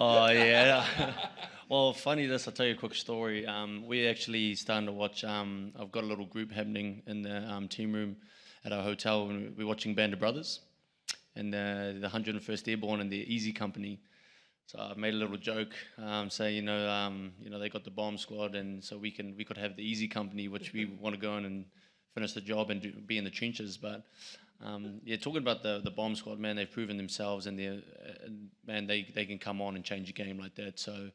Oh yeah. Well, funny this. I'll tell you a quick story. We actually starting to watch. I've got a little group happening in the team room at our hotel, and we're watching Band of Brothers and the 101st Airborne and the Easy Company. So I made a little joke, saying, they got the bomb squad, and so we could have the Easy Company, which we want to go in and finish the job and be in the trenches. But yeah, talking about the bomb squad, man, they've proven themselves, and man, they can come on and change a game like that. So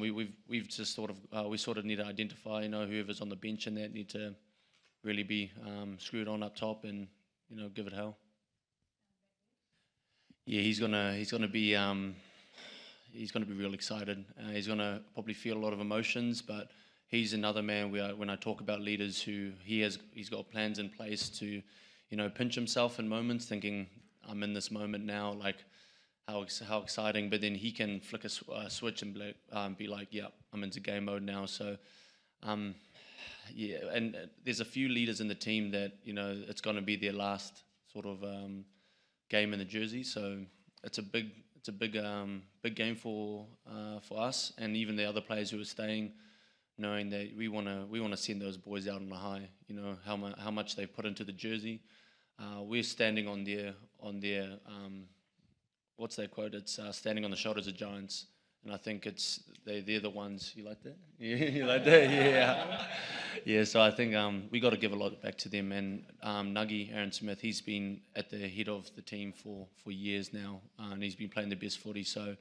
we've just we sort of need to identify, whoever's on the bench and that need to really be screwed on up top and give it hell. Yeah, he's gonna be real excited. He's gonna probably feel a lot of emotions, but he's another man where when I talk about leaders who he's got plans in place to, pinch himself in moments, thinking I'm in this moment now, like how exciting. But then he can flick a switch and be like, yeah, I'm into game mode now. So um, yeah, and there's a few leaders in the team that it's going to be their last sort of game in the jersey. So it's a big game for us, and even the other players who are staying, knowing that we wanna send those boys out on a high. How much they've put into the jersey. We're standing on their what's that quote? It's standing on the shoulders of giants. And I think they're the ones. You like that? Yeah, you like that? Yeah, yeah. So I think we got to give a lot back to them. And Nuggy Aaron Smith, he's been at the head of the team for years now, and he's been playing the best footy. So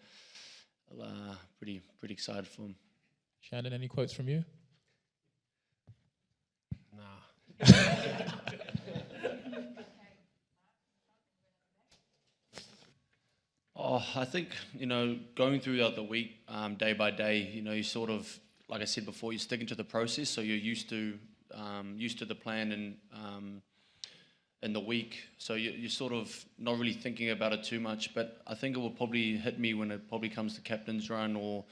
pretty excited for him. Shannon, any quotes from you? Nah. Oh, I think, going throughout the week, day by day, you sort of, like I said before, you're sticking to the process, so you're used to the plan and in the week, so you're sort of not really thinking about it too much. But I think it will probably hit me when it probably comes to captain's run or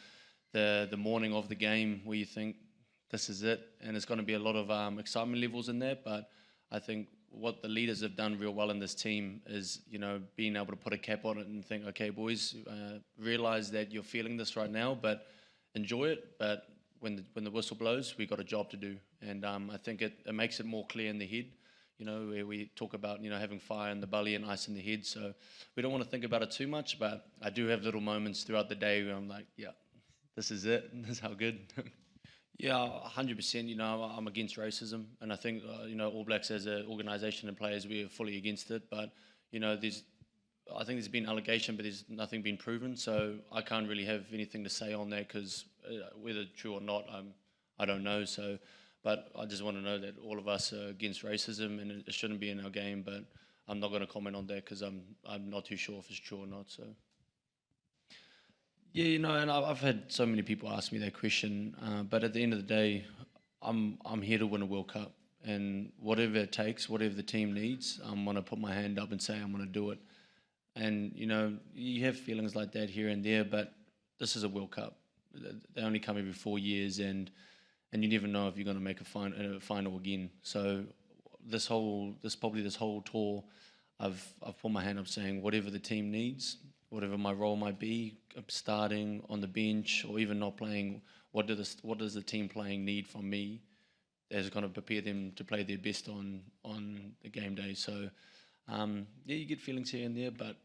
the morning of the game, where you think this is it, and it's going to be a lot of excitement levels in there. But I think what the leaders have done real well in this team is, being able to put a cap on it and think, okay, boys, realize that you're feeling this right now, but enjoy it. But when the whistle blows, we got a job to do, and I think it makes it more clear in the head. Where we talk about, having fire in the belly and ice in the head. So we don't want to think about it too much, but I do have little moments throughout the day where I'm like, yeah, this is it. This is how good. Yeah, 100%. I'm against racism, and I think All Blacks as an organisation and players, we are fully against it. But I think there's been allegation, but there's nothing been proven. So I can't really have anything to say on that because whether true or not, I don't know. So, but I just want to know that all of us are against racism, and it shouldn't be in our game. But I'm not going to comment on that because I'm not too sure if it's true or not. So. Yeah, and I've had so many people ask me that question, but at the end of the day, I'm here to win a World Cup, and whatever it takes, whatever the team needs, I'm gonna put my hand up and say I'm gonna do it. And you have feelings like that here and there, but this is a World Cup. They only come every 4 years, and you never know if you're gonna make a final again. So this whole tour, I've put my hand up saying whatever the team needs, whatever my role might be, starting on the bench or even not playing, what does the team playing need from me that's going to prepare them to play their best on the game day. So yeah, you get feelings here and there, but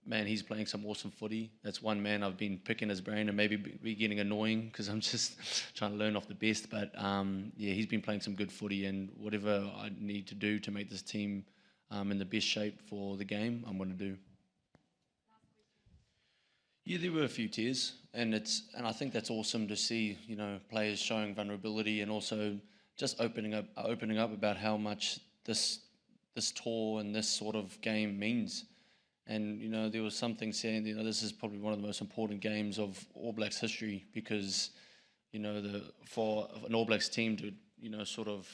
man, he's playing some awesome footy. That's one man I've been picking his brain and maybe be getting annoying because I'm just trying to learn off the best. But yeah, he's been playing some good footy, and whatever I need to do to make this team in the best shape for the game, I'm going to do. Yeah, there were a few tears, and I think that's awesome to see. Players showing vulnerability and also just opening up about how much this tour and this sort of game means. And there was something saying this is probably one of the most important games of All Blacks history because for an All Blacks team to sort of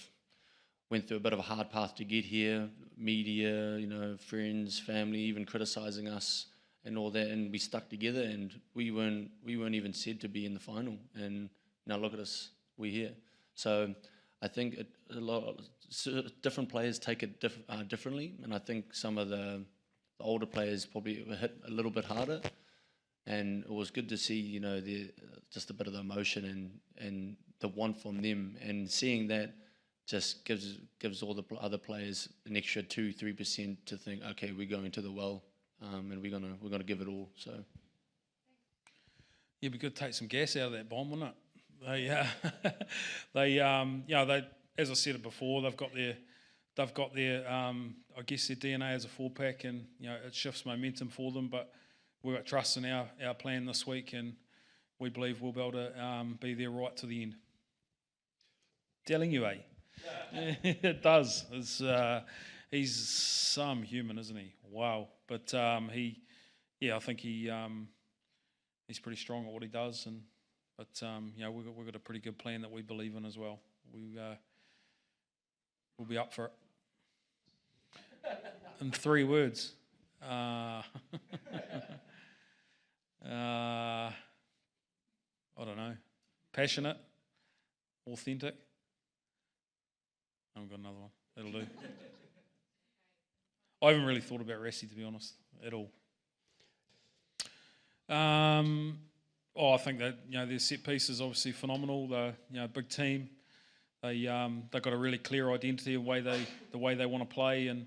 went through a bit of a hard path to get here, media, friends, family, even criticising us and all that, and we stuck together, and we weren't even said to be in the final, and now look at us, we're here. So I think different players take it differently, and I think some of the older players probably were hit a little bit harder, and it was good to see, the just a bit of the emotion and the want from them, and seeing that just gives all the other players an extra 2-3% to think, okay, we're going to the well, and we're gonna give it all. So Yeah, it'd be good to take some gas out of that bomb, wouldn't it? They, they, as I said it before, they've got their, I guess their DNA as a 4-pack, and it shifts momentum for them. But we've got trust in our plan this week, and we believe we'll be able to be there right to the end. Telling you, eh? It does. He's some human, isn't he? Wow. But I think he's pretty strong at what he does, but we've got a pretty good plan that we believe in as well. We'll be up for it. In 3 words, I don't know, passionate, authentic. I haven't got another one. That'll do. I haven't really thought about Rassi, to be honest, at all. I think that their set piece is obviously phenomenal. They're a big team. They've got a really clear identity of the way they want to play, and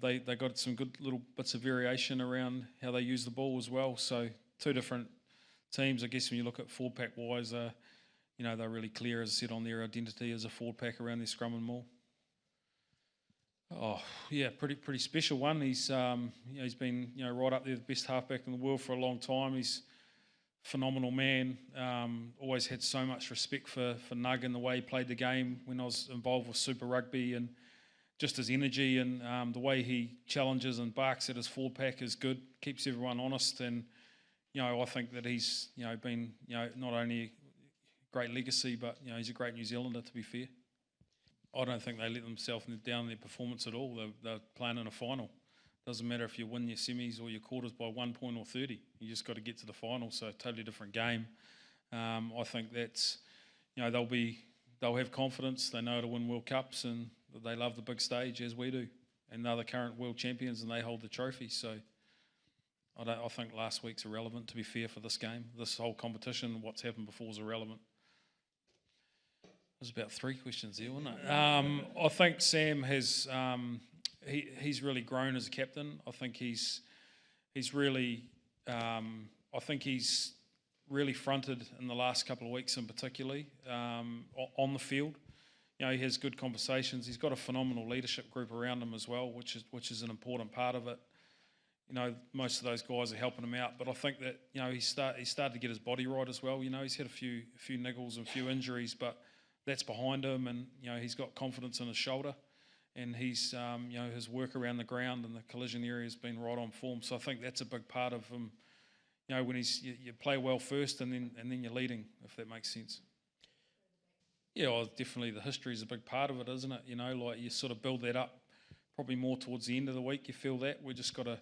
they got some good little bits of variation around how they use the ball as well. So 2 different teams. I guess when you look at 4-pack wise, they're really clear, as I said, on their identity as a 4-pack around their scrum and maul. Oh yeah, pretty special one. He's been right up there, the best halfback in the world for a long time. He's a phenomenal man. Always had so much respect for Nug and the way he played the game when I was involved with Super Rugby, and just his energy and the way he challenges and barks at his 4-pack is good. Keeps everyone honest, and I think that he's been not only a great legacy, but he's a great New Zealander, to be fair. I don't think they let themselves down in their performance at all. They're playing in a final. Doesn't matter if you win your semis or your quarters by 1 point or 30. You just got to get to the final. So totally different game. I think that's they'll have confidence. They know how to win World Cups, and they love the big stage as we do. And they're the current world champions, and they hold the trophy. So I think last week's irrelevant, to be fair, for this game. This whole competition, what's happened before, is irrelevant. There's about 3 questions there, wasn't it? I think Sam has he's really grown as a captain. I think he's really fronted in the last couple of weeks, in particularly on the field. He has good conversations. He's got a phenomenal leadership group around him as well, which is an important part of it. Most of those guys are helping him out, but I think that he started to get his body right as well. He's had a few niggles and a few injuries, but that's behind him, and he's got confidence in his shoulder, and he's his work around the ground and the collision area has been right on form. So I think that's a big part of him. When you play well first, and then you're leading, if that makes sense. Yeah, well, definitely the history is a big part of it, isn't it? Like you sort of build that up probably more towards the end of the week. You feel that we just got to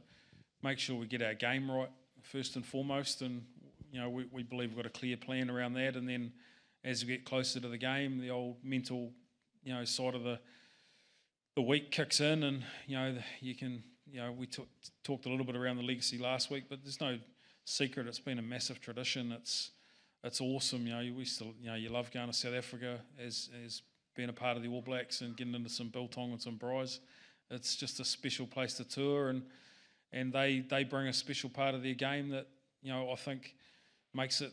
make sure we get our game right first and foremost, and we believe we've got a clear plan around that, and then as we get closer to the game, the old mental, side of the week kicks in, and you can, we talked a little bit around the legacy last week, but there's no secret. It's been a massive tradition. It's awesome. We still, you love going to South Africa as being a part of the All Blacks and getting into some biltong and some braais. It's just a special place to tour, and they bring a special part of their game that I think makes it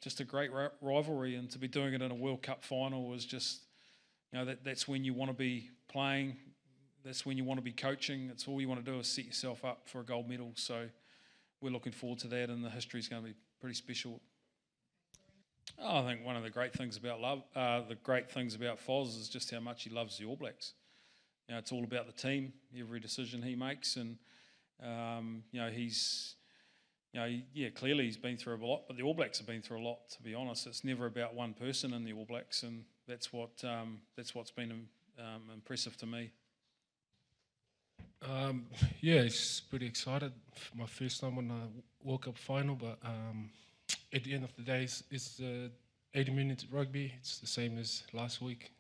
just a great rivalry, and to be doing it in a World Cup final is just, that's when you want to be playing, that's when you want to be coaching. That's all you want to do is set yourself up for a gold medal. So we're looking forward to that, and the history is going to be pretty special. I think one of the great things about Foz is just how much he loves the All Blacks. It's all about the team, every decision he makes, and he's. Clearly he's been through a lot, but the All Blacks have been through a lot, to be honest. It's never about one person in the All Blacks, and that's what's been impressive to me. It's pretty excited. My first time on a World Cup final, but at the end of the day, it's 80 minutes rugby. It's the same as last week.